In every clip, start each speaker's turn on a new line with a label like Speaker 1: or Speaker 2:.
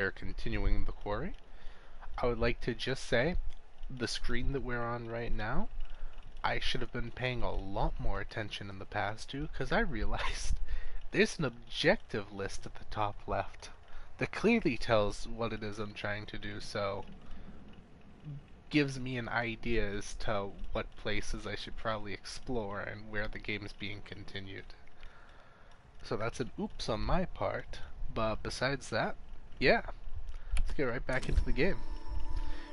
Speaker 1: We're continuing the quarry. I would like to just say the screen that we're on right now, I should have been paying a lot more attention in the past to, because I realized there's an objective list at the top left that clearly tells what it is I'm trying to do, so gives me an idea as to what places I should probably explore and where the game is being continued. So that's an oops on my part, but besides that, yeah, let's get right back into the game.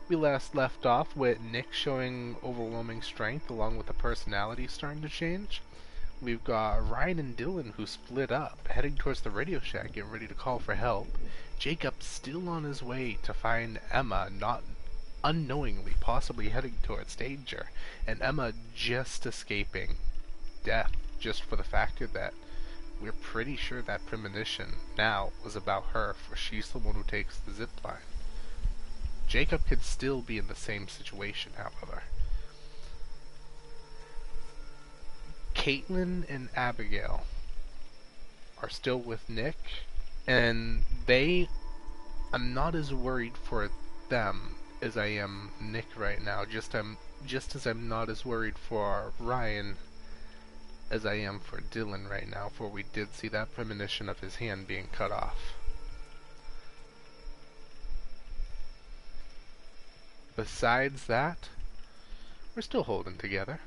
Speaker 1: We last left off with Nick showing overwhelming strength along with the personality starting to change. We've got Ryan and Dylan who split up, heading towards the Radio Shack, getting ready to call for help. Jacob still on his way to find Emma, not unknowingly, possibly heading towards danger, and Emma just escaping death, just for the factor that we're pretty sure that premonition now was about her, for she's the one who takes the zip line. Jacob could still be in the same situation, however. Caitlin and Abigail are still with Nick, and I'm not as worried for them as I am Nick right now, just as I'm not as worried for Ryan as I am for Dylan right now, for we did see that premonition of his hand being cut off. Besides that, we're still holding together.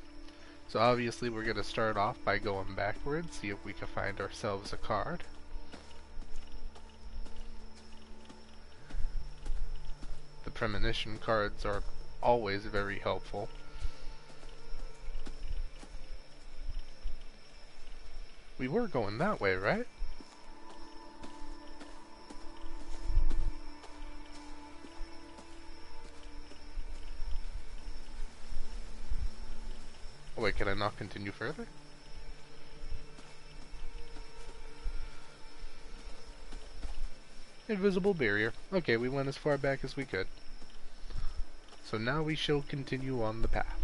Speaker 1: So obviously we're going to start off by going backwards, see if we can find ourselves a card. The premonition cards are always very helpful. We were going that way, right? Oh, wait, can I not continue further? Invisible barrier. Okay, we went as far back as we could. So now we shall continue on the path.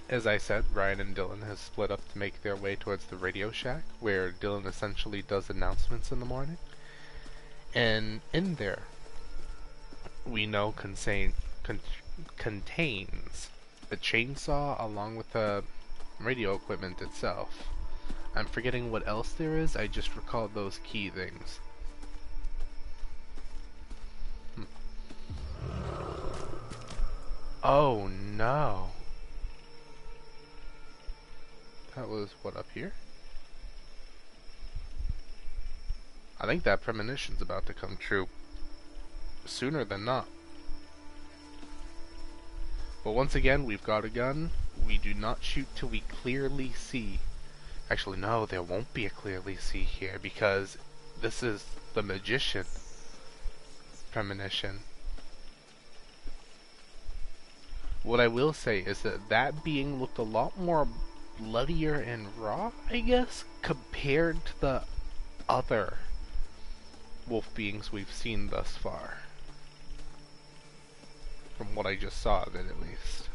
Speaker 1: As I said, Ryan and Dylan have split up to make their way towards the Radio Shack, where Dylan essentially does announcements in the morning. And in there, we know contains a chainsaw along with the radio equipment itself. I'm forgetting what else there is, I just recalled those key things. Oh no. That was what, up here? I think that premonition's about to come true sooner than not. But once again, we've got a gun. We do not shoot till we clearly see. Actually, no, there won't be a clearly see here because this is the magician premonition. What I will say is that that being looked a lot more bloodier and raw, I guess, compared to the other wolf beings we've seen thus far. From what I just saw of it, at least.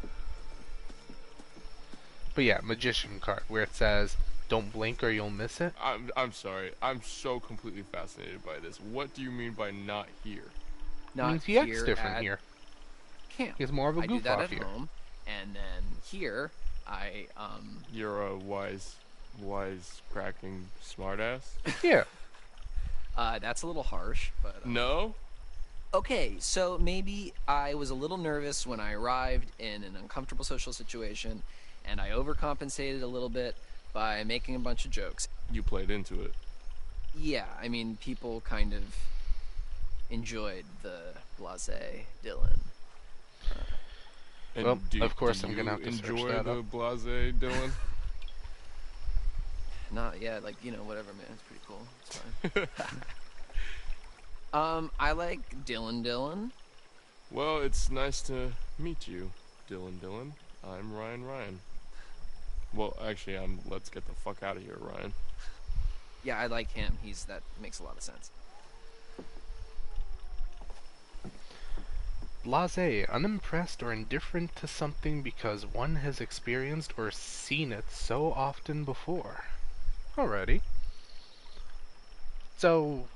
Speaker 1: But yeah, magician card, where it says, don't blink or you'll miss it.
Speaker 2: I'm sorry. I'm so completely fascinated by this. What do you mean by not here?
Speaker 1: It means he acts different here.
Speaker 3: Camp.
Speaker 1: He's more of a goof off here.
Speaker 3: I do that at home, and then here,
Speaker 2: You're a wise cracking smartass?
Speaker 1: Yeah.
Speaker 3: That's a little harsh, but...
Speaker 2: No?
Speaker 3: Okay, so maybe I was a little nervous when I arrived in an uncomfortable social situation, and I overcompensated a little bit by making a bunch of jokes.
Speaker 2: You played into it.
Speaker 3: Yeah, I mean, people kind of enjoyed the blasé Dylan.
Speaker 2: And
Speaker 1: well, of course I'm gonna have to
Speaker 2: enjoy
Speaker 1: search that
Speaker 2: the
Speaker 1: up.
Speaker 2: blasé Dylan?
Speaker 3: Not yet, like, whatever, man. It's pretty cool. It's fine. I like Dylan.
Speaker 2: Well, it's nice to meet you, Dylan. I'm Ryan. Well, actually, let's get the fuck out of here, Ryan.
Speaker 3: Yeah, I like him. That makes a lot of sense.
Speaker 1: Blasé, unimpressed or indifferent to something because one has experienced or seen it so often before. Alrighty. So,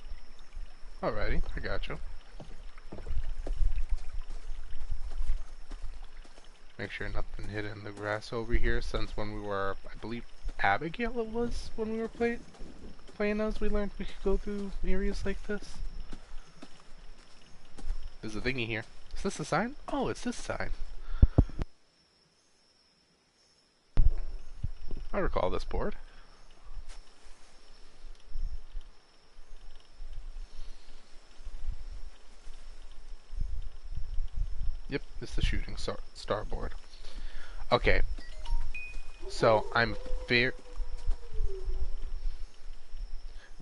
Speaker 1: Alrighty, I got you. Make sure nothing hid in the grass over here, since when we were, I believe, Abigail it was, when we were playing as, we learned we could go through areas like this. There's a thingy here. Is this a sign? Oh, it's this sign. I recall this board. Yep, it's the shooting star board. Okay, so I'm fair.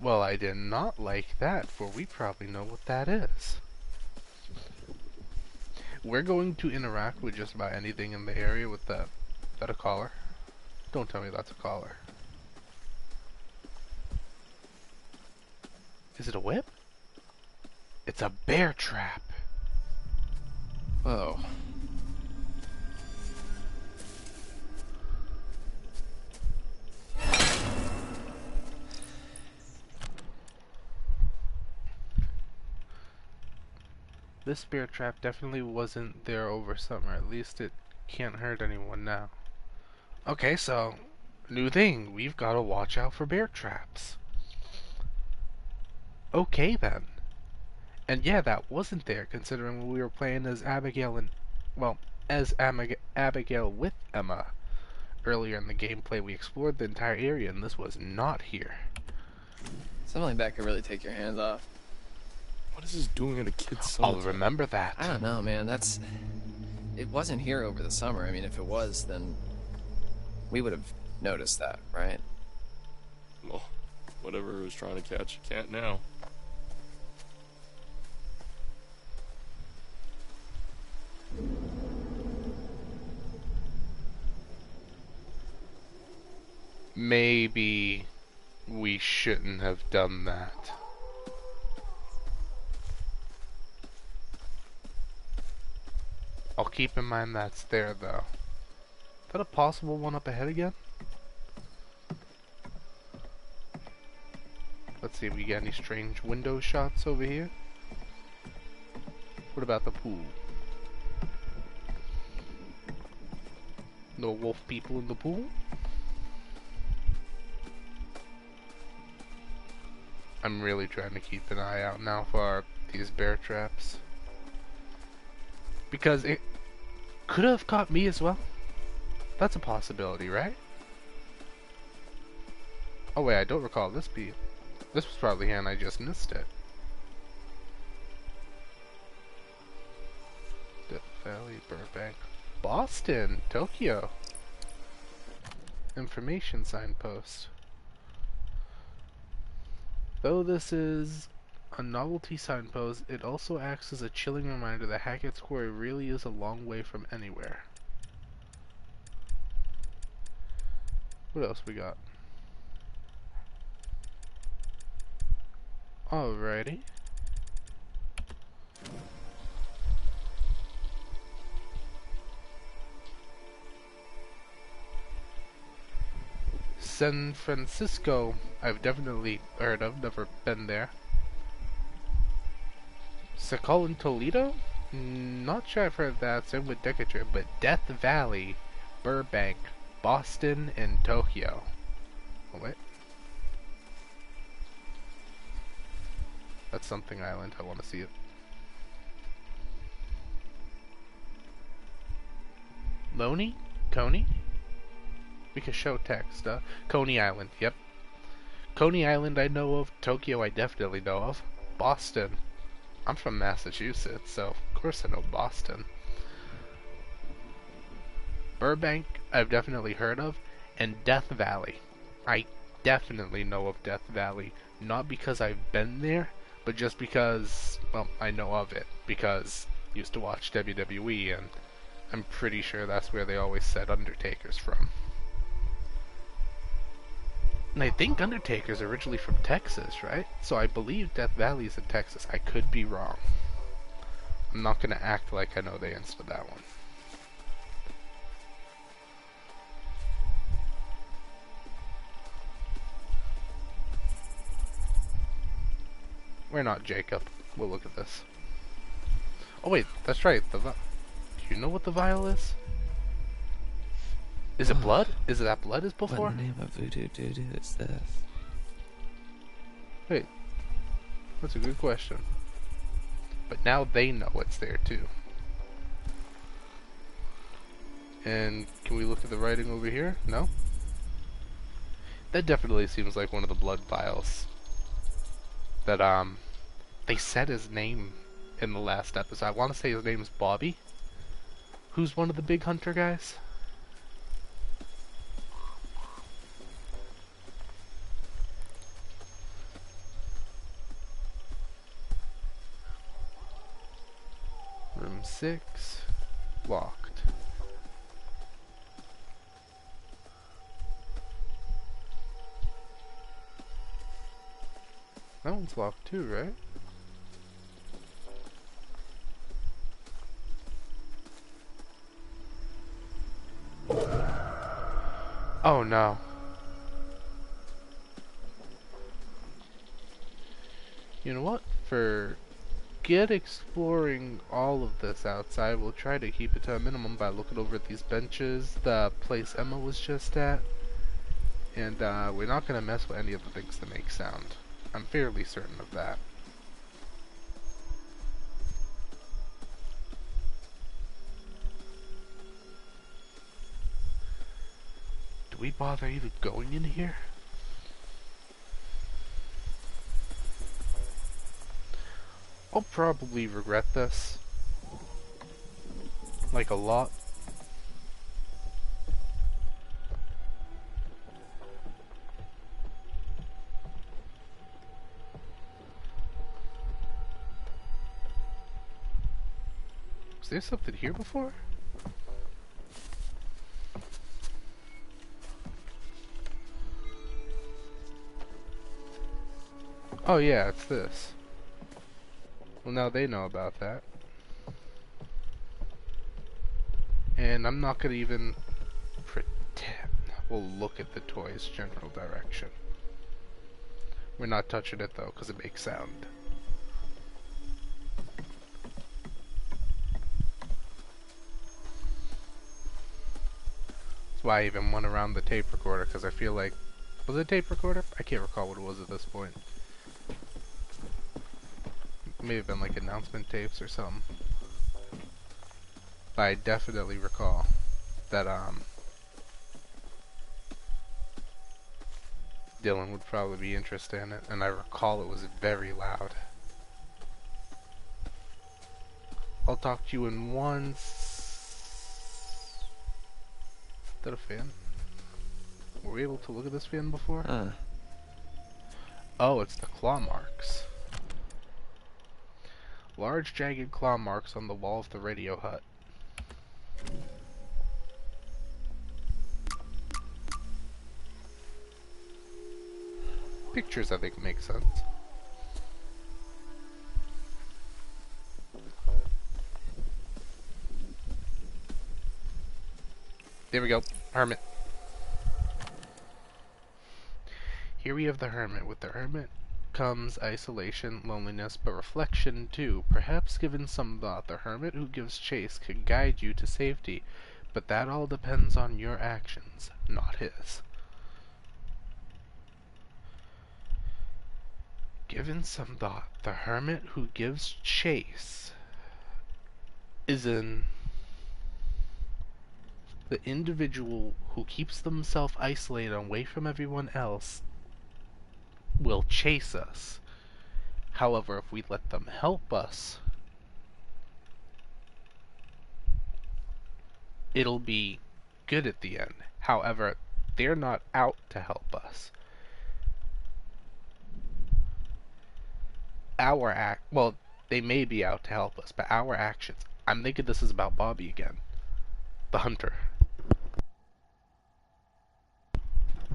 Speaker 1: Well, I did not like that, for we probably know what that is. We're going to interact with just about anything in the area with that. Is that a collar? Don't tell me that's a collar. Is it a whip? It's a bear trap.
Speaker 3: Whoa.
Speaker 1: This bear trap definitely wasn't there over summer. At least it can't hurt anyone now. Okay, so, new thing. We've got to watch out for bear traps. Okay then. And yeah, that wasn't there, considering when we were playing as Abigail and, well, as Abigail with Emma. Earlier in the gameplay, we explored the entire area, and this was not here.
Speaker 3: Something like that could really take your hands off.
Speaker 2: What is this doing at a kid's
Speaker 1: I'll
Speaker 2: summer?
Speaker 1: remember that.
Speaker 3: I don't know, man. It wasn't here over the summer. I mean, if it was, then we would have noticed that, right?
Speaker 2: Well, whatever it was trying to catch, you can't now.
Speaker 1: Maybe we shouldn't have done that. I'll keep in mind that's there, though. Is that a possible one up ahead again? Let's see if we get any strange window shots over here. What about the pool? No wolf people in the pool? I'm really trying to keep an eye out now for these bear traps. Because it could have caught me as well. That's a possibility, right? Oh wait, I don't recall this beat. This was probably here and I just missed it. Death Valley, Burbank, Boston, Tokyo. Information signpost. Though this is a novelty signpost, it also acts as a chilling reminder that Hackett's Quarry really is a long way from anywhere. What else we got? Alrighty. San Francisco, I've definitely heard of, never been there. Sakal in Toledo? Not sure I've heard that, same with Decatur, but Death Valley, Burbank, Boston, and Tokyo. Oh, wait. That's something island, I want to see it. Loney? Coney? We can show text, Coney Island, yep. Coney Island I know of, Tokyo I definitely know of. Boston. I'm from Massachusetts, so of course I know Boston. Burbank I've definitely heard of, and Death Valley. I definitely know of Death Valley, not because I've been there, but just because, well, I know of it, because I used to watch WWE, and I'm pretty sure that's where they always said Undertaker's from. And I think Undertaker's originally from Texas, right? So I believe Death Valley's in Texas. I could be wrong. I'm not gonna act like I know the answer to that one. We're not Jacob. We'll look at this. Oh wait, that's right. Do you know what the vial is? Is it blood? Is it that blood is before?
Speaker 4: What in the name of voodoo doo-doo is this?
Speaker 1: Wait, that's a good question. But now they know it's there too. And can we look at the writing over here? No? That definitely seems like one of the blood vials. That, they said his name in the last episode. I want to say his name is Bobby. Who's one of the big hunter guys? Room 6. Locked. That one's locked too, right? Oh no. You know what? Forget exploring all of this outside. We'll try to keep it to a minimum by looking over at these benches, the place Emma was just at. And we're not going to mess with any of the things that make sound. I'm fairly certain of that. Do we bother even going in here? I'll probably regret this. Like a lot. Was there something here before? Oh yeah, it's this. Well, now they know about that. And I'm not gonna even pretend. We'll look at the toy's general direction. We're not touching it though, because it makes sound. That's why I even went around the tape recorder, because I feel like... Was it a tape recorder? I can't recall what it was at this point. May have been like announcement tapes or something. But I definitely recall that Dylan would probably be interested in it, and I recall it was very loud. I'll talk to you in one. Is that a fan? Were we able to look at this fan before? Oh, it's the claw marks. Large jagged claw marks on the wall of the radio hut. Pictures, I think, make sense. There we go. Hermit. Here we have the hermit. With the hermit comes isolation, loneliness, but reflection too. Perhaps given some thought, the hermit who gives chase could guide you to safety, but that all depends on your actions, not his. Given some thought, the hermit who gives chase is in the individual who keeps themselves isolated away from everyone else will chase us. However, if we let them help us, it'll be good at the end. However, they're not out to help us. Well, they may be out to help us, but our actions. I'm thinking this is about Bobby again. The hunter.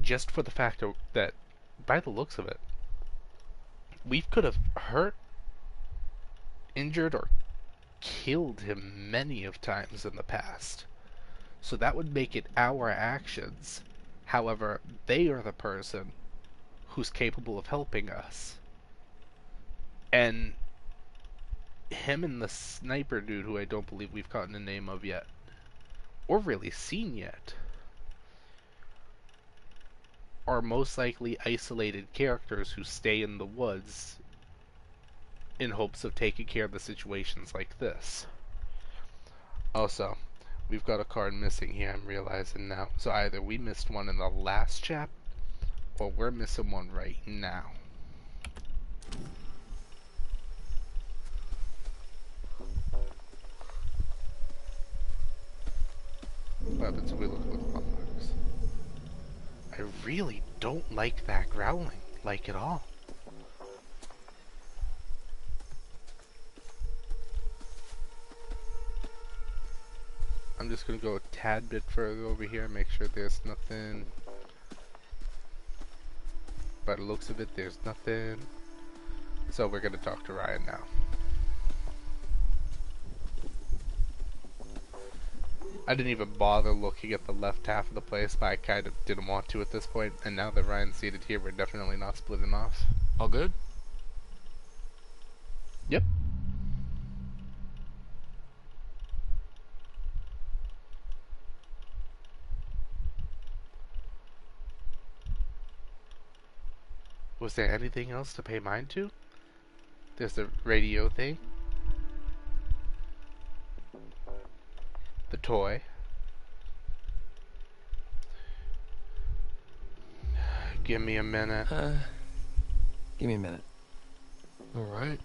Speaker 1: Just for the fact that, by the looks of it, we could have hurt, injured, or killed him many of times in the past. So that would make it our actions. However, they are the person who's capable of helping us. And him and the sniper dude, who I don't believe we've gotten a name of yet, or really seen yet, are most likely isolated characters who stay in the woods in hopes of taking care of the situations like this. Also, we've got a card missing here, I'm realizing now. So either we missed one in the last chap, or we're missing one right now. What happens if we look at the wrong marks? I really don't like that growling, like at all. I'm just gonna go a tad bit further over here, make sure there's nothing. By the looks of it, there's nothing. So we're gonna talk to Ryan now. I didn't even bother looking at the left half of the place, but I kind of didn't want to at this point. And now that Ryan's seated here, we're definitely not splitting off.
Speaker 2: All good?
Speaker 1: Yep. Was there anything else to pay mind to? There's the radio thing. The toy. Give me a minute.
Speaker 3: Give me a minute.
Speaker 2: Alright.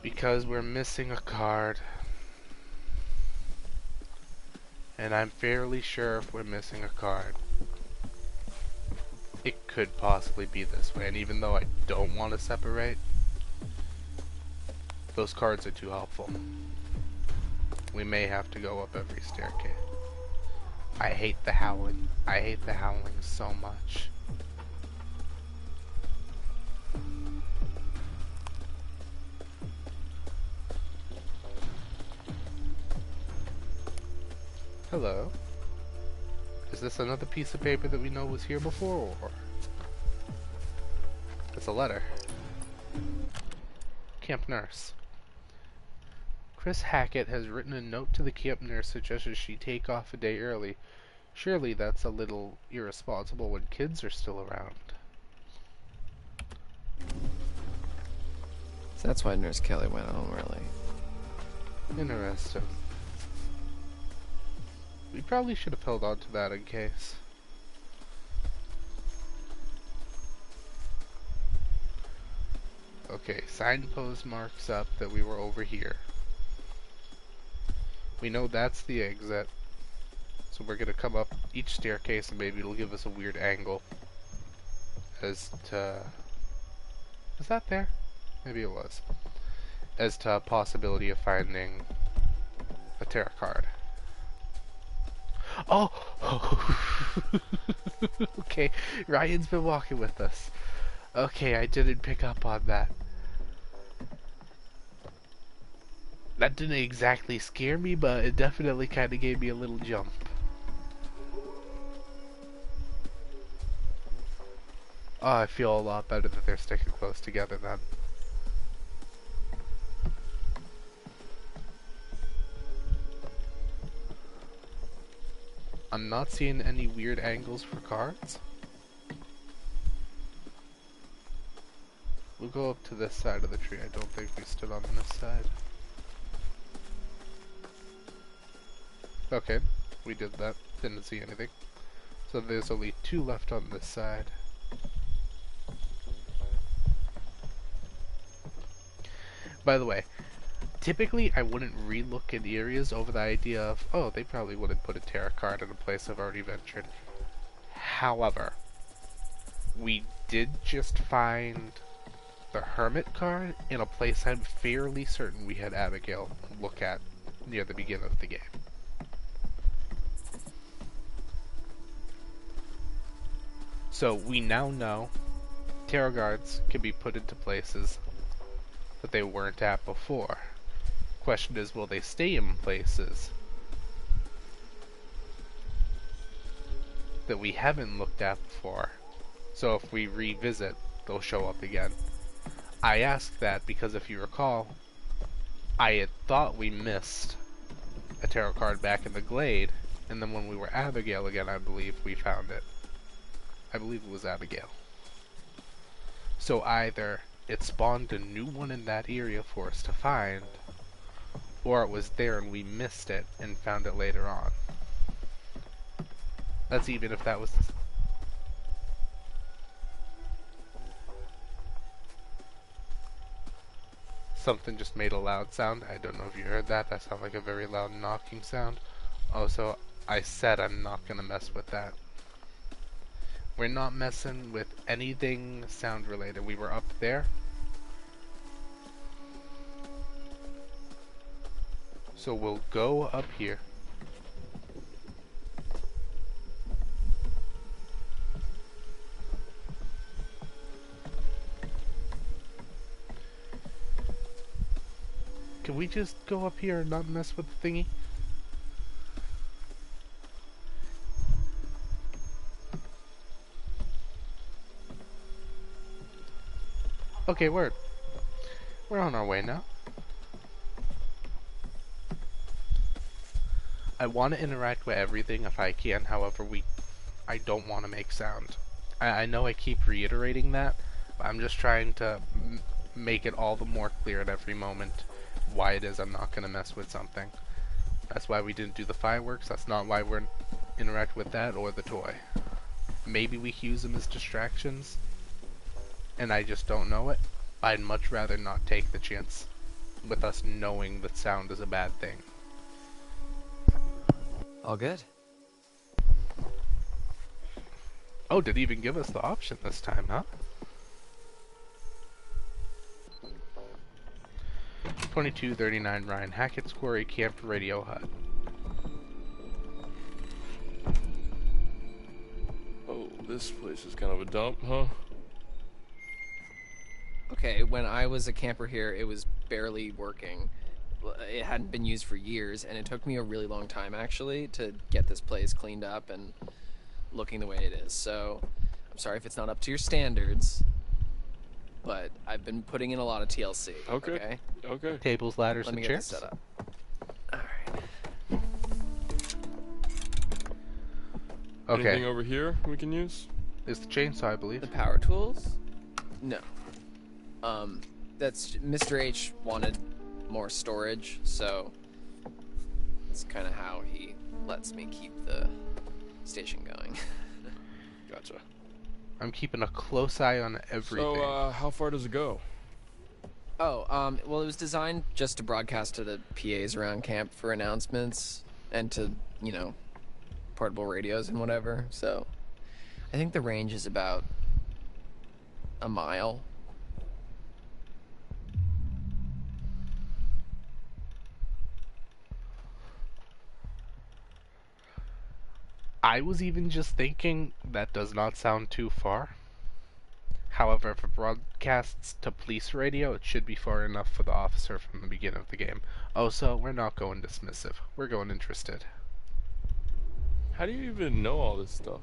Speaker 1: Because we're missing a card. And I'm fairly sure if we're missing a card, it could possibly be this way. And even though I don't want to separate, those cards are too helpful. We may have to go up every staircase. I hate the howling. I hate the howling so much. Hello. Is this another piece of paper that we know was here before, or? It's a letter. Camp nurse. Chris Hackett has written a note to the camp nurse suggesting she take off a day early. Surely that's a little irresponsible when kids are still around.
Speaker 3: So that's why Nurse Kelly went home early.
Speaker 1: Interesting. We probably should have held on to that in case. Okay, signpost marks up that we were over here. We know that's the exit. So we're gonna come up each staircase and maybe it'll give us a weird angle as to... Was that there? Maybe it was. As to a possibility of finding a tarot card. Oh! Okay, Ryan's been walking with us. Okay, I didn't pick up on that. That didn't exactly scare me, but it definitely kind of gave me a little jump. Oh, I feel a lot better that they're sticking close together then. I'm not seeing any weird angles for cards. We'll go up to this side of the tree. I don't think we stood on this side. Okay, we did that. Didn't see anything. So there's only 2 left on this side. By the way, typically I wouldn't re-look in areas over the idea of, oh, they probably wouldn't put a tarot card in a place I've already ventured. However, we did just find the Hermit card in a place I'm fairly certain we had Abigail look at near the beginning of the game. So we now know tarot cards can be put into places that they weren't at before. Question is, will they stay in places that we haven't looked at before? So if we revisit they'll show up again. I asked that because if you recall, I had thought we missed a tarot card back in the glade, and then when we were Abigail again, I believe we found it. I believe it was Abigail. So either it spawned a new one in that area for us to find, or it was there and we missed it and found it later on. That's even if that was... Something just made a loud sound. I don't know if you heard that. That sounded like a very loud knocking sound. Also, I said I'm not gonna mess with that. We're not messing with anything sound related. We were up there. So we'll go up here. Can we just go up here and not mess with the thingy? Okay, word. We're on our way now. I want to interact with everything if I can, however, I don't want to make sound. I know I keep reiterating that, but I'm just trying to make it all the more clear at every moment why it is I'm not going to mess with something. That's why we didn't do the fireworks. That's not why we're interact with that or the toy. Maybe we use them as distractions, and I just don't know it. I'd much rather not take the chance with us knowing that sound is a bad thing.
Speaker 3: All good.
Speaker 1: Oh, did he even give us the option this time, huh? 2239 Ryan Hackett's Quarry Camp Radio Hut.
Speaker 2: Oh, this place is kind of a dump, huh?
Speaker 3: Okay, when I was a camper here, it was barely working. It hadn't been used for years, and it took me a really long time, actually, to get this place cleaned up and looking the way it is. So, I'm sorry if it's not up to your standards, but I've been putting in a lot of TLC.
Speaker 2: Okay. Okay.
Speaker 1: Tables, ladders,
Speaker 3: Let
Speaker 1: and
Speaker 3: me get
Speaker 1: chairs.
Speaker 3: this set up. Alright.
Speaker 1: Okay.
Speaker 2: Anything over here we can use?
Speaker 1: It's the chainsaw, I believe.
Speaker 3: The power tools? No. That's Mr. H wanted more storage, so it's kind of how he lets me keep the station going.
Speaker 2: Gotcha.
Speaker 1: I'm keeping a close eye on everything.
Speaker 2: So, how far does it go?
Speaker 3: Oh, well, it was designed just to broadcast to the PAs around camp for announcements and to, you know, portable radios and whatever. So, I think the range is about a mile.
Speaker 1: I was even just thinking that does not sound too far. However, if it broadcasts to police radio, it should be far enough for the officer from the beginning of the game. Oh, so we're not going dismissive. We're going interested.
Speaker 2: How do you even know all this stuff?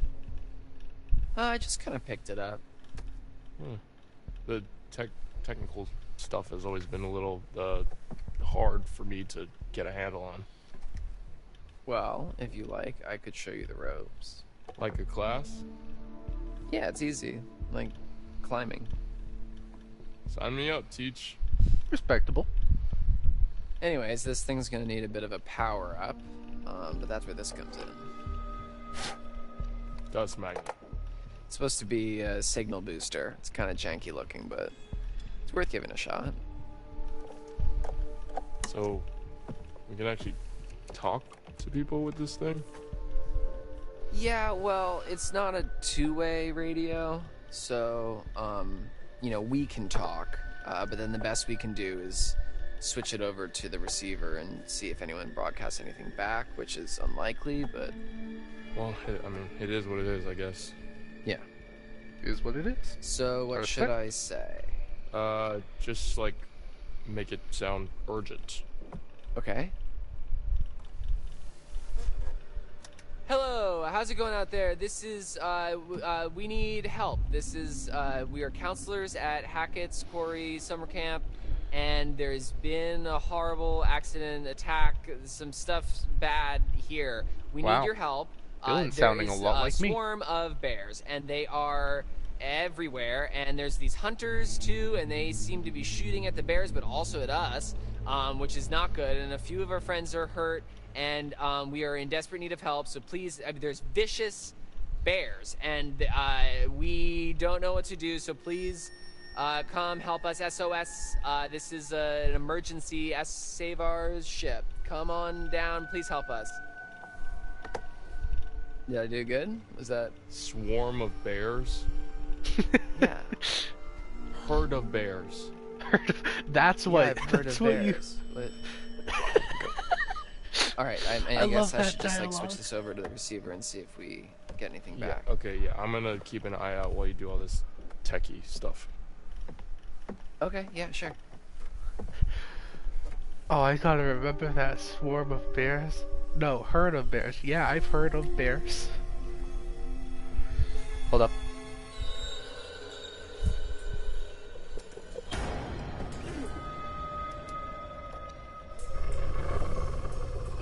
Speaker 3: I just kind of picked it up.
Speaker 2: The technical stuff has always been a little hard for me to get a handle on.
Speaker 3: Well, if you like, I could show you the ropes.
Speaker 2: Like a class?
Speaker 3: Yeah, it's easy. Like climbing.
Speaker 2: Sign me up, teach.
Speaker 1: Respectable.
Speaker 3: Anyways, this thing's gonna need a bit of a power up, but that's where this comes in.
Speaker 2: Dust magnet.
Speaker 3: It's supposed to be a signal booster. It's kind of janky looking, but it's worth giving a shot.
Speaker 2: So, we can actually talk to people with this thing?
Speaker 3: Yeah, well, it's not a two-way radio, so, you know, we can talk, but then the best we can do is switch it over to the receiver and see if anyone broadcasts anything back, which is unlikely, but...
Speaker 2: Well, I mean, it is what it is, I guess.
Speaker 3: Yeah.
Speaker 1: Is what it is.
Speaker 3: So, what should I say?
Speaker 2: Just, like, make it sound urgent.
Speaker 3: Okay. Hello, how's it going out there? This is, we need help. This is, we are counselors at Hackett's Quarry Summer Camp, and there's been a horrible accident, attack, some stuff bad here. We need
Speaker 1: Wow.
Speaker 3: your help.
Speaker 1: Dylan's sounding a lot like me.
Speaker 3: There is a swarm of bears, and they are everywhere, and there's these hunters, too, and they seem to be shooting at the bears, but also at us, which is not good, and a few of our friends are hurt, and we are in desperate need of help, so please, there's vicious bears, and we don't know what to do, so please come help us. SOS. This is an emergency. Save our ship. Come on down. Please help us. Did I do good? Was that...
Speaker 2: Swarm of bears?
Speaker 3: Yeah.
Speaker 2: Herd of bears.
Speaker 1: That's what.
Speaker 3: Yeah, I've heard
Speaker 1: that's
Speaker 3: of
Speaker 1: what
Speaker 3: bears. All right, I
Speaker 1: I
Speaker 3: guess
Speaker 1: love
Speaker 3: I
Speaker 1: that
Speaker 3: should just like
Speaker 1: dialogue.
Speaker 3: switch this over to the receiver and see if we get anything
Speaker 2: Yeah,
Speaker 3: back.
Speaker 2: okay, yeah. I'm gonna keep an eye out while you do all this techie stuff.
Speaker 3: Okay, yeah, sure.
Speaker 1: Oh, I gotta remember that swarm of bears. No, herd of bears. Yeah, I've heard of bears. Hold up.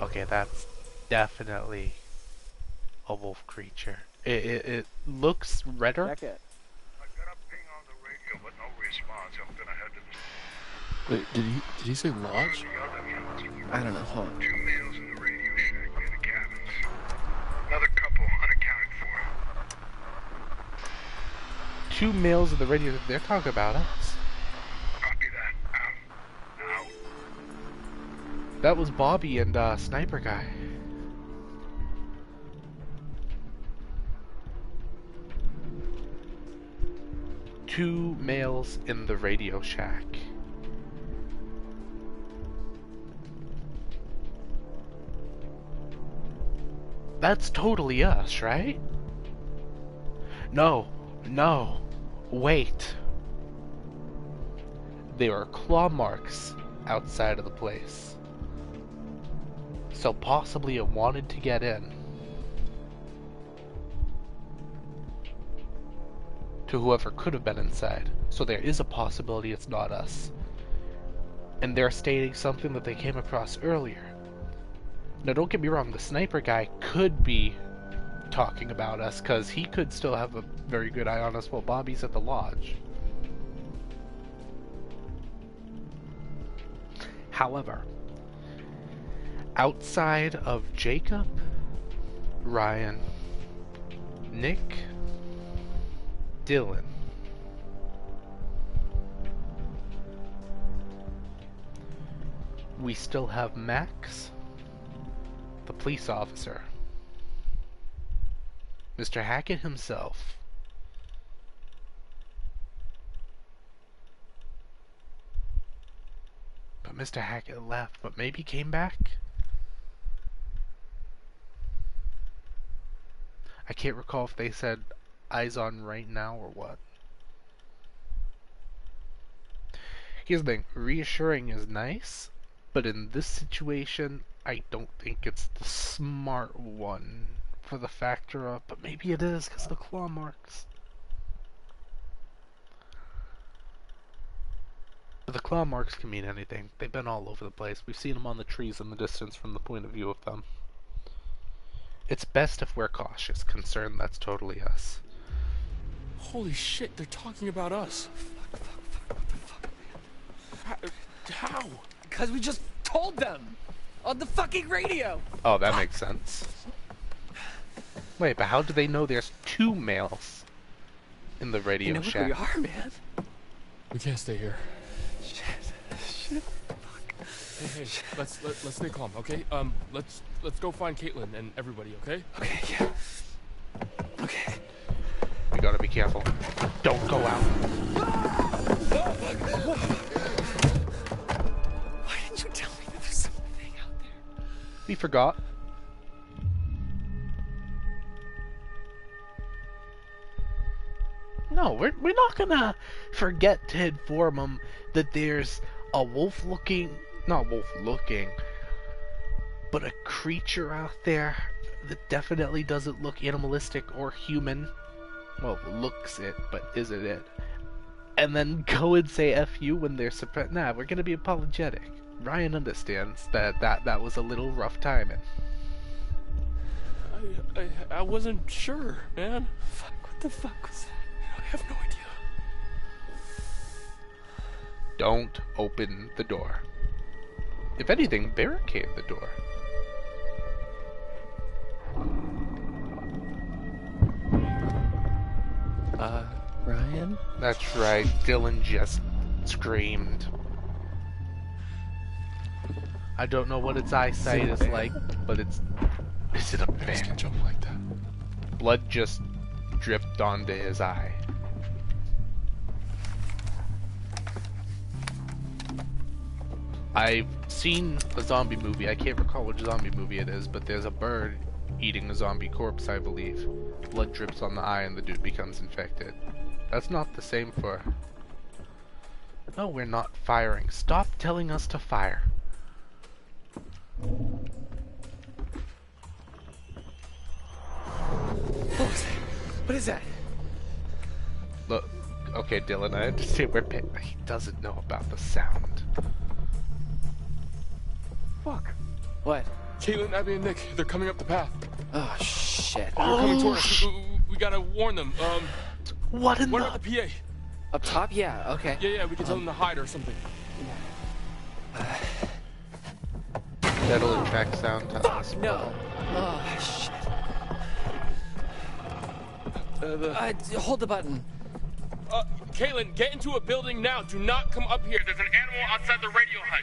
Speaker 1: Okay, that's definitely a wolf creature. It looks redder.
Speaker 3: Beckett.
Speaker 5: I got a ping on the radio, but no response. I'm gonna head to
Speaker 2: Wait, did he say lodge?
Speaker 5: the other units.
Speaker 3: I don't know. Hold on.
Speaker 5: 2 males in the radio shack near the cabins. Another couple unaccounted for.
Speaker 1: 2 males in the radio. They're talking about us.
Speaker 5: Copy that. Out.
Speaker 1: That was Bobby and Sniper Guy. Two males in the radio shack. That's totally us, right? No, no, wait. There are claw marks outside of the place. So possibly it wanted to get in. To whoever could have been inside. So there is a possibility it's not us. And they're stating something that they came across earlier. Now don't get me wrong, the sniper guy could be talking about us, because he could still have a very good eye on us while Bobby's at the lodge. However, outside of Jacob, Ryan, Nick, Dylan, we still have Max, the police officer, Mr. Hackett himself, but Mr. Hackett left, but maybe came back? I can't recall if they said eyes on right now or what. Here's the thing, reassuring is nice, but in this situation, I don't think it's the smart one for the factor of, but maybe it is because of the claw marks. But the claw marks can mean anything. They've been all over the place. We've seen them on the trees in the distance from the point of view of them. It's best if we're cautious. Concerned, that's totally us.
Speaker 2: Holy shit, they're talking about us.
Speaker 3: Fuck, what the fuck, man?
Speaker 2: How?
Speaker 3: Because we just told them on the fucking radio.
Speaker 1: Oh, that makes sense. Wait, but how do they know there's two males in the radio
Speaker 3: You know
Speaker 1: shack?
Speaker 3: where we are, man.
Speaker 2: We can't stay here.
Speaker 3: Shit.
Speaker 2: Hey, let's stay calm, okay? Let's go find Caitlin and everybody, okay?
Speaker 3: Okay, yeah. Okay.
Speaker 1: We gotta be careful. Don't go out.
Speaker 3: Why didn't you tell me that there's something out there?
Speaker 1: We forgot. No, we're not gonna forget to inform them that there's a not wolf looking, but a creature out there that definitely doesn't look animalistic or human. Well, looks it, but isn't it? And then go and say F you when they're surprised. Nah, we're gonna be apologetic. Ryan understands that was a little rough timing.
Speaker 2: I wasn't sure, man. Fuck, what the fuck was that? I have no idea.
Speaker 1: Don't open the door. If anything, barricade the door.
Speaker 3: Ryan?
Speaker 1: That's right, Dylan just screamed. I don't know what its eyesight is like, but it's... Is it a bear?
Speaker 2: Can jump like that.
Speaker 1: Blood just dripped onto his eye. I've seen a zombie movie. I can't recall which zombie movie it is, but there's a bird eating a zombie corpse, I believe. Blood drips on the eye and the dude becomes infected. That's not the same for... No, we're not firing. Stop telling us to fire.
Speaker 3: What is that?
Speaker 1: Look, okay, Dylan, I understand where he doesn't know about the sound.
Speaker 2: Fuck.
Speaker 3: What?
Speaker 2: Caitlin, Abby, and Nick, they're coming up the path.
Speaker 3: Oh, shit.
Speaker 2: They're coming toward us. We gotta warn them.
Speaker 1: What in
Speaker 2: What
Speaker 1: the...
Speaker 2: about the PA?
Speaker 3: Up top? Yeah, okay.
Speaker 2: Yeah, we can tell them to hide or something.
Speaker 1: That'll attract sound to us.
Speaker 3: No. Oh, shit. Hold the button.
Speaker 2: Caitlin, get into a building now. Do not come up here. There's an animal outside the radio hut.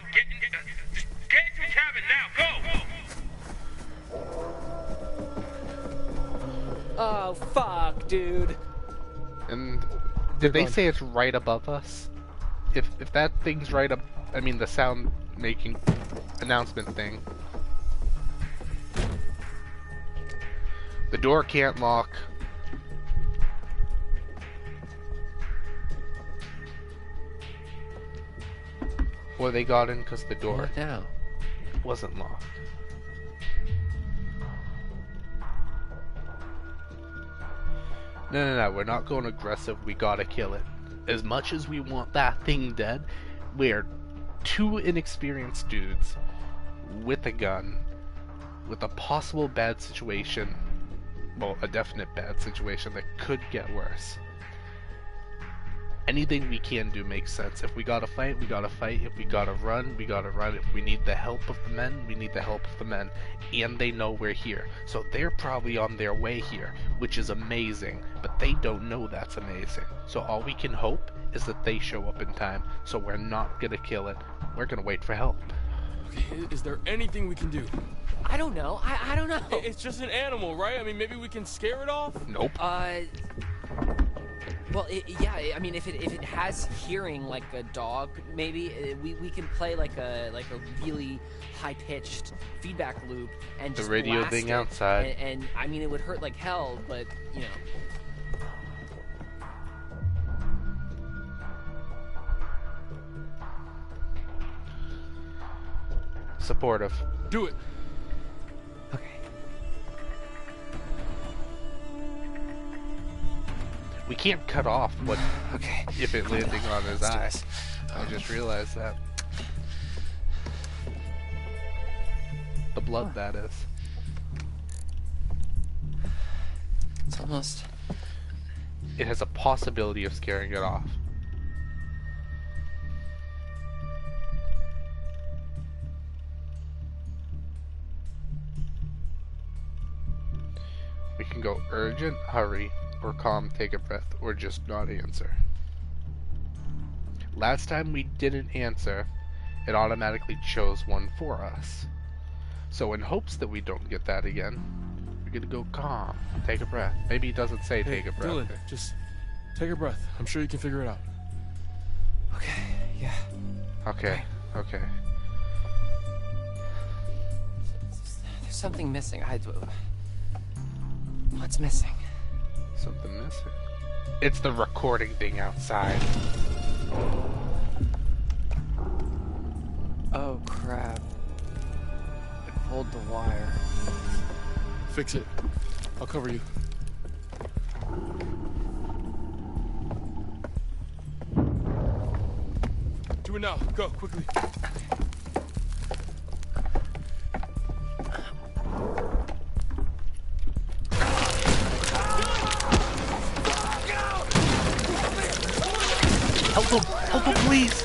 Speaker 2: Just get into a cabin now. Go!
Speaker 3: Oh, fuck, dude.
Speaker 1: And did they say it's right above us? If that thing's right up, I mean the sound making announcement thing. The door can't lock. Or they got in because the door
Speaker 3: What now?
Speaker 1: wasn't locked. No, we're not going aggressive. We gotta kill it. As much as we want that thing dead, we're two inexperienced dudes with a gun, with a possible bad situation. Well, a definite bad situation that could get worse. Anything we can do makes sense. If we gotta fight, we gotta fight. If we gotta run, we gotta run. If we need the help of the men, we need the help of the men. And they know we're here. So they're probably on their way here, which is amazing. But they don't know that's amazing. So all we can hope is that they show up in time. So we're not gonna kill it. We're gonna wait for help.
Speaker 2: Okay, is there anything we can do?
Speaker 3: I don't know. I don't know.
Speaker 2: It's just an animal, right? I mean, maybe we can scare it off?
Speaker 1: Nope.
Speaker 3: Well, yeah. I mean, if it has hearing like a dog, maybe we can play like a really high pitched feedback loop and
Speaker 1: The
Speaker 3: just
Speaker 1: radio
Speaker 3: blast
Speaker 1: thing
Speaker 3: it.
Speaker 1: outside.
Speaker 3: And I mean, it would hurt like hell, but you know.
Speaker 1: Supportive.
Speaker 2: Do it.
Speaker 3: Okay.
Speaker 1: We can't cut off what
Speaker 3: Okay.
Speaker 1: if it landing on his
Speaker 3: Let's do
Speaker 1: eye.
Speaker 3: this.
Speaker 1: I just realized that. The blood, that is.
Speaker 3: It's almost.
Speaker 1: It has a possibility of scaring it off. We can go urgent, hurry, or calm, take a breath, or just not answer. Last time we didn't answer, it automatically chose one for us. So in hopes that we don't get that again, we're gonna go calm, take a breath. Maybe it doesn't say
Speaker 2: Hey,
Speaker 1: take a breath.
Speaker 2: Dylan, just take a breath. I'm sure you can figure it out.
Speaker 3: Okay. Yeah.
Speaker 1: Okay.
Speaker 3: There's something missing. What's missing?
Speaker 1: Something missing. It's the recording thing outside.
Speaker 3: Oh crap! I pulled the wire.
Speaker 2: Fix it. I'll cover you. Do it now. Go, quickly.
Speaker 1: Help him, please!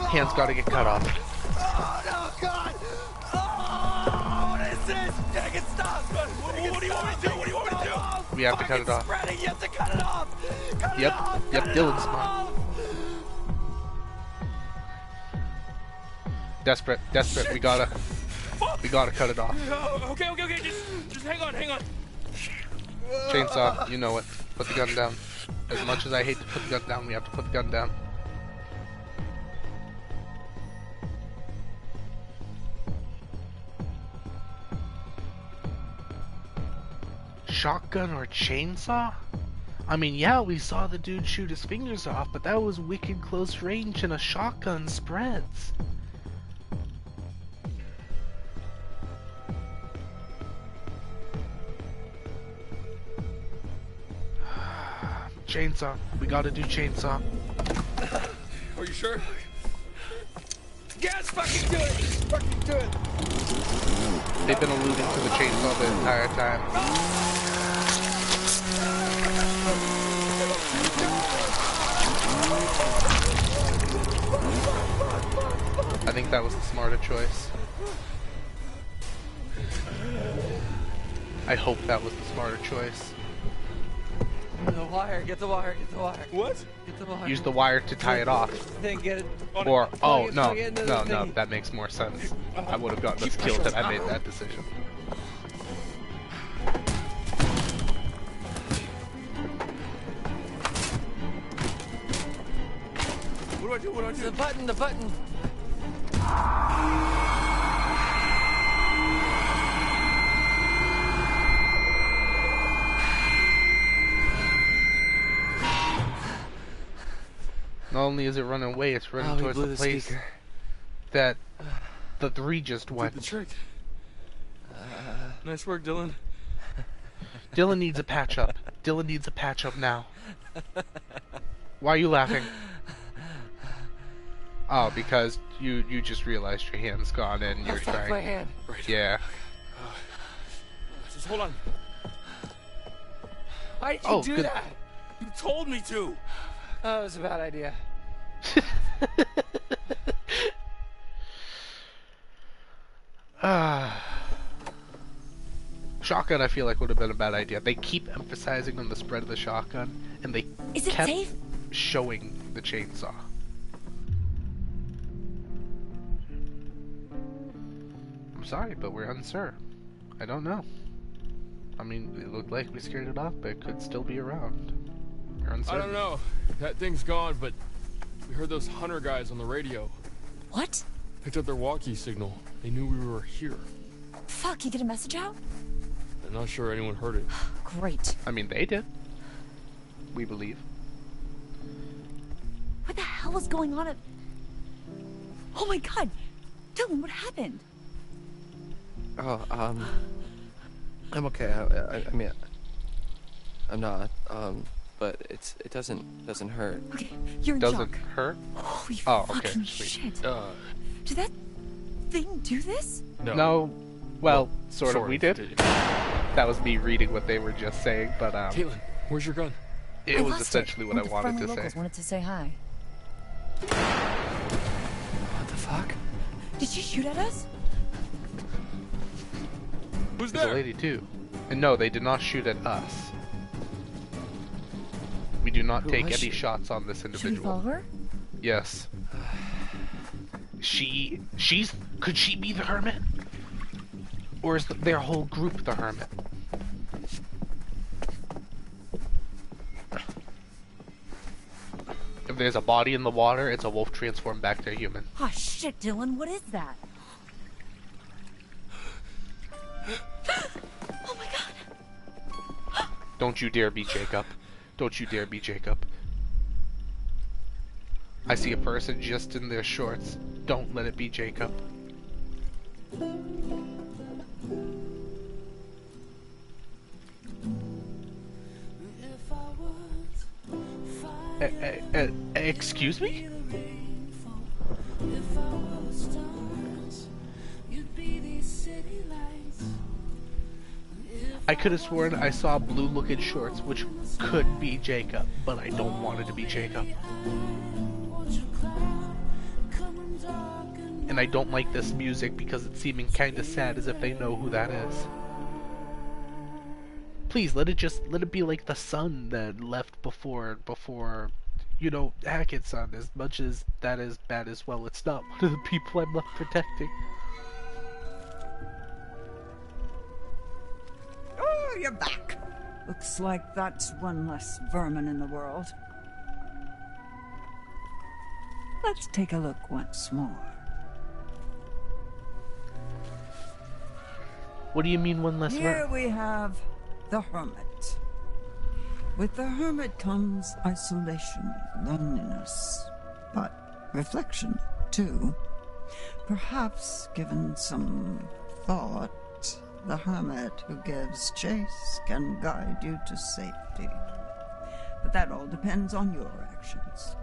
Speaker 1: Hand's gotta get cut off.
Speaker 6: Oh, no, God! Oh, what is this? Dang it, stop!
Speaker 2: What do you want me to do? What do you want me to do?
Speaker 1: We have to cut it off.
Speaker 6: Spreading. You have to cut it off! Cut
Speaker 1: Yep,
Speaker 6: it off!
Speaker 1: yep,
Speaker 6: Cut it
Speaker 1: Dylan's
Speaker 6: off!
Speaker 1: smart. Desperate, we gotta cut it off.
Speaker 2: Okay. Just hang on.
Speaker 1: Chainsaw, you know it. Put the gun down. As much as I hate to put the gun down, we have to put the gun down. Shotgun or chainsaw? I mean, yeah, we saw the dude shoot his fingers off, but that was wicked close range and a shotgun spreads. Chainsaw. We gotta do chainsaw.
Speaker 2: Are you sure?
Speaker 6: Yes, fucking do it! Fucking do it!
Speaker 1: They've been alluding to the chainsaw the entire time. I think that was the smarter choice. I hope that was the smarter choice.
Speaker 6: The wire, get the wire, get the wire.
Speaker 2: What?
Speaker 6: Get the wire.
Speaker 1: Use the wire to tie it off.
Speaker 6: Then get it.
Speaker 1: Or, oh, no,
Speaker 6: plug it into the
Speaker 1: no,
Speaker 6: thingy.
Speaker 1: that makes more sense. I would have gotten us killed had I made that decision.
Speaker 2: What do I do?
Speaker 6: The button.
Speaker 1: Not only is it running away, it's running towards the place that the three just went.
Speaker 2: Did the trick. Nice work, Dylan.
Speaker 1: Dylan needs a patch up. Dylan needs a patch up now. Why are you laughing? Oh, because you just realized your hand's gone and you're
Speaker 6: Fuck
Speaker 1: trying.
Speaker 6: my hand.
Speaker 2: Right.
Speaker 1: Yeah.
Speaker 2: Just hold on.
Speaker 6: Why did you
Speaker 1: Oh,
Speaker 6: do
Speaker 1: good.
Speaker 6: that?
Speaker 2: You told me to.
Speaker 6: Oh, it was a bad idea.
Speaker 1: Shotgun, I feel like would have been a bad idea. They keep emphasizing on the spread of the shotgun, and they
Speaker 7: Is it
Speaker 1: kept
Speaker 7: safe?
Speaker 1: showing the chainsaw. I'm sorry, but we're unsure. I don't know. I mean, it looked like we scared it off, but it could still be around. We're uncertain.
Speaker 2: I don't know. That thing's gone, but we heard those hunter guys on the radio.
Speaker 7: What?
Speaker 2: Picked up their walkie signal. They knew we were here.
Speaker 7: Fuck, you get a message out?
Speaker 2: I'm not sure anyone heard it.
Speaker 7: Great.
Speaker 1: I mean, they did. We believe.
Speaker 7: What the hell was going on at... Oh my god! Dylan, what happened?
Speaker 3: Oh, I'm okay. I mean, I'm not. But it doesn't hurt.
Speaker 7: Okay, you're in
Speaker 1: Doesn't
Speaker 7: shock.
Speaker 1: hurt?
Speaker 7: Holy
Speaker 1: Oh, okay,
Speaker 7: fucking
Speaker 1: sweet.
Speaker 7: shit.
Speaker 3: Uh,
Speaker 7: Did that thing do this?
Speaker 2: No.
Speaker 1: No. Well, sort of. We did. That was me reading what they were just saying, but
Speaker 2: Caitlin, where's your gun?
Speaker 1: it
Speaker 7: I
Speaker 1: was
Speaker 7: lost
Speaker 1: essentially what
Speaker 7: One
Speaker 1: I
Speaker 7: of the
Speaker 1: wanted
Speaker 7: friendly
Speaker 1: to
Speaker 7: locals
Speaker 1: say.
Speaker 7: wanted to say hi.
Speaker 3: what the fuck?
Speaker 7: Did she shoot at us?
Speaker 2: Who's
Speaker 1: There's a
Speaker 2: there?
Speaker 1: lady too. And no, they did not shoot at us. We do not
Speaker 3: Who
Speaker 1: take
Speaker 3: was
Speaker 1: any
Speaker 3: she?
Speaker 1: shots on this
Speaker 7: Should we
Speaker 1: individual.
Speaker 7: follow her?
Speaker 1: Yes. She's. Could she be the hermit? Or is their whole group the hermit? If there's a body in the water, it's a wolf transformed back to a human.
Speaker 7: Oh shit, Dylan, what is that? Oh my god!
Speaker 1: Don't you dare be Jacob. Don't you dare be Jacob. I see a person just in their shorts. Don't let it be Jacob. Excuse me? I could have sworn I saw blue-looking shorts, which could be Jacob, but I don't want it to be Jacob. And I don't like this music because it's seeming kinda sad as if they know who that is. Please, let it be like the son that left before, you know, Hackett's son. As much as that is bad as well, it's not one of the people I'm left protecting.
Speaker 8: Oh, you're back. Looks like that's one less vermin in the world. Let's take a look once more.
Speaker 1: What do you mean one less
Speaker 8: Here we have the Hermit. With the Hermit comes isolation, loneliness, but reflection, too. Perhaps, given some thought, the Hermit who gives chase can guide you to safety. But that all depends on your actions,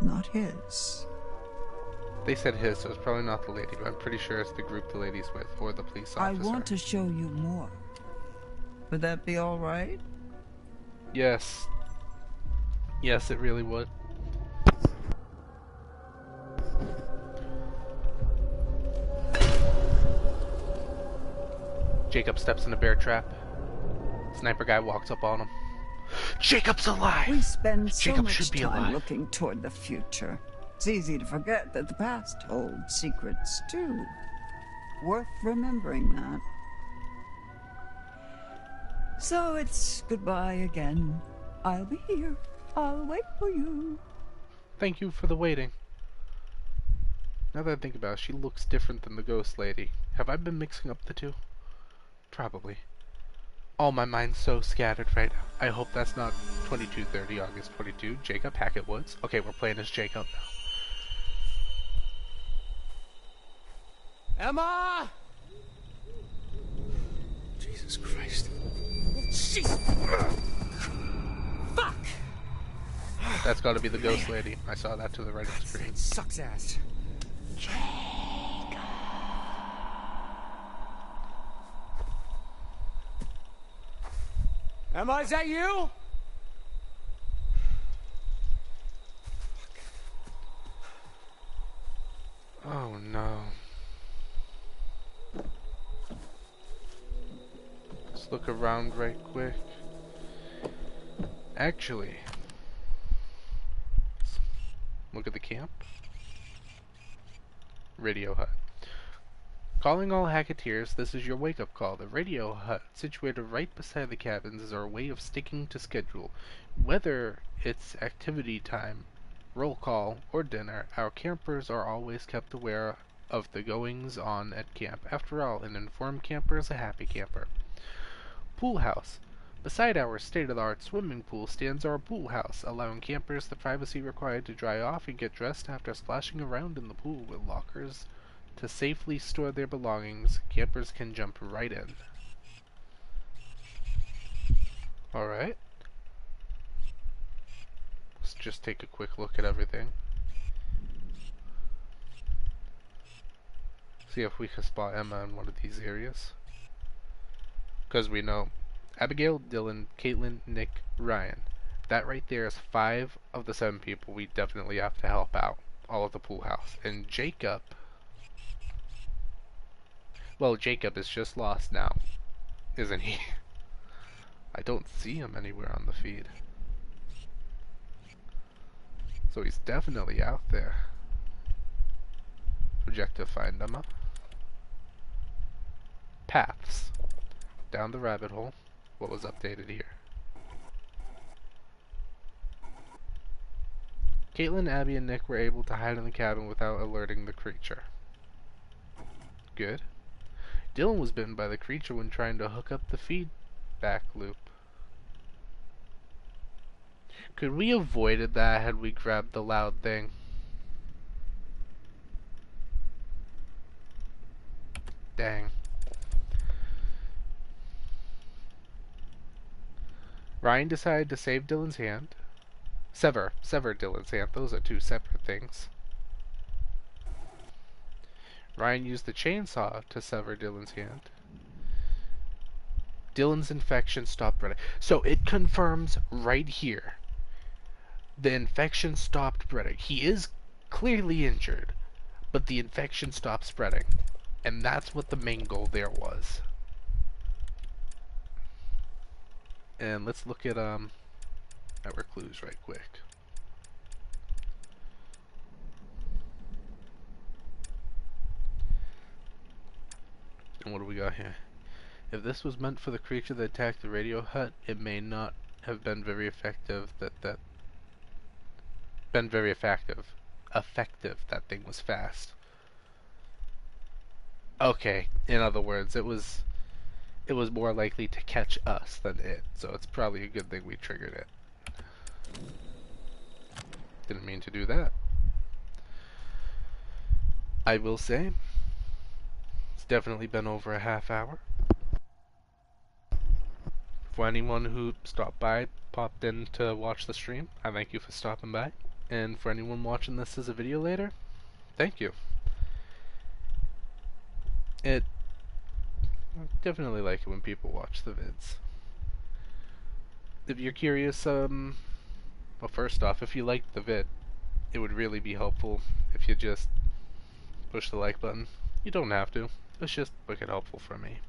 Speaker 8: not his.
Speaker 1: They said his, so it's probably not the lady, but I'm pretty sure it's the group the lady's with, or the police officer.
Speaker 8: I want to show you more. Would that be all right?
Speaker 1: Yes. Yes, it really would. Jacob steps in a bear trap. Sniper guy walks up on him. Jacob's alive!
Speaker 8: We spend so
Speaker 1: Jacob
Speaker 8: much
Speaker 1: should be
Speaker 8: time
Speaker 1: alive.
Speaker 8: looking toward the future. It's easy to forget that the past holds secrets, too. Worth remembering that. So it's goodbye again. I'll be here. I'll wait for you.
Speaker 1: Thank you for the waiting. Now that I think about it, she looks different than the ghost lady. Have I been mixing up the two? Probably. Oh, my mind's so scattered right now. I hope that's not 2230 August 22. Jacob Hackett Woods. Okay, we're playing as Jacob now.
Speaker 6: Emma!
Speaker 4: Jesus Christ.
Speaker 6: Jeez! Fuck!
Speaker 1: That's got to be the ghost lady. I saw that to the right of the screen.
Speaker 6: Sucks ass. Emma, is that you?
Speaker 1: Oh no. Let's look around right quick. Actually, look at the camp. Radio hut. Calling all Hacketeers, this is your wake-up call. The radio hut, situated right beside the cabins, is our way of sticking to schedule. Whether it's activity time, roll call, or dinner, our campers are always kept aware of the goings-on at camp. After all, an informed camper is a happy camper. Pool house. Beside our state-of-the-art swimming pool stands our pool house, allowing campers the privacy required to dry off and get dressed after splashing around in the pool with lockers to safely store their belongings. Campers can jump right in. Alright. Let's just take a quick look at everything. See if we can spot Emma in one of these areas. Because we know Abigail, Dylan, Caitlin, Nick, Ryan. That right there is 5 of the 7 people we definitely have to help out. All of the pool house. And Jacob... Well, Jacob is just lost now, isn't he? I don't see him anywhere on the feed. So he's definitely out there. Objective: find Emma. Paths. Down the rabbit hole. What was updated here? Caitlin, Abby, and Nick were able to hide in the cabin without alerting the creature. Good. Dylan was bitten by the creature when trying to hook up the feedback loop. Could we avoided that had we grabbed the loud thing? Dang. Ryan decided to save Dylan's hand. Sever Dylan's hand. Those are two separate things. Ryan used the chainsaw to sever Dylan's hand. Dylan's infection stopped spreading. So it confirms right here. The infection stopped spreading. He is clearly injured, but the infection stopped spreading. And that's what the main goal there was. And let's look at our clues right quick. And what do we got here? If this was meant for the creature that attacked the radio hut, it may not have been very effective. Effective. That thing was fast. Okay, in other words, it was more likely to catch us than it, so it's probably a good thing we triggered it. Didn't mean to do that. I will say, it's definitely been over a half hour. For anyone who stopped by, popped in to watch the stream, I thank you for stopping by. And for anyone watching this as a video later, thank you. I definitely like it when people watch the vids. If you're curious, well, first off, if you liked the vid, it would really be helpful if you just push the like button. You don't have to. It's just wicked helpful for me.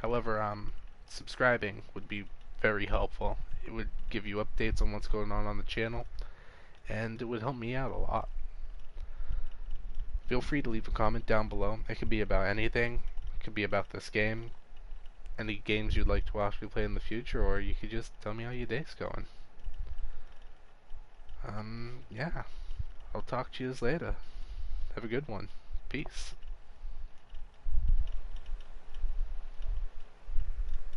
Speaker 1: However, subscribing would be very helpful. It would give you updates on what's going on the channel, and it would help me out a lot. Feel free to leave a comment down below. It could be about anything. It could be about this game, any games you'd like to watch me play in the future, or you could just tell me how your day's going. Yeah. I'll talk to you later. Have a good one. Peace.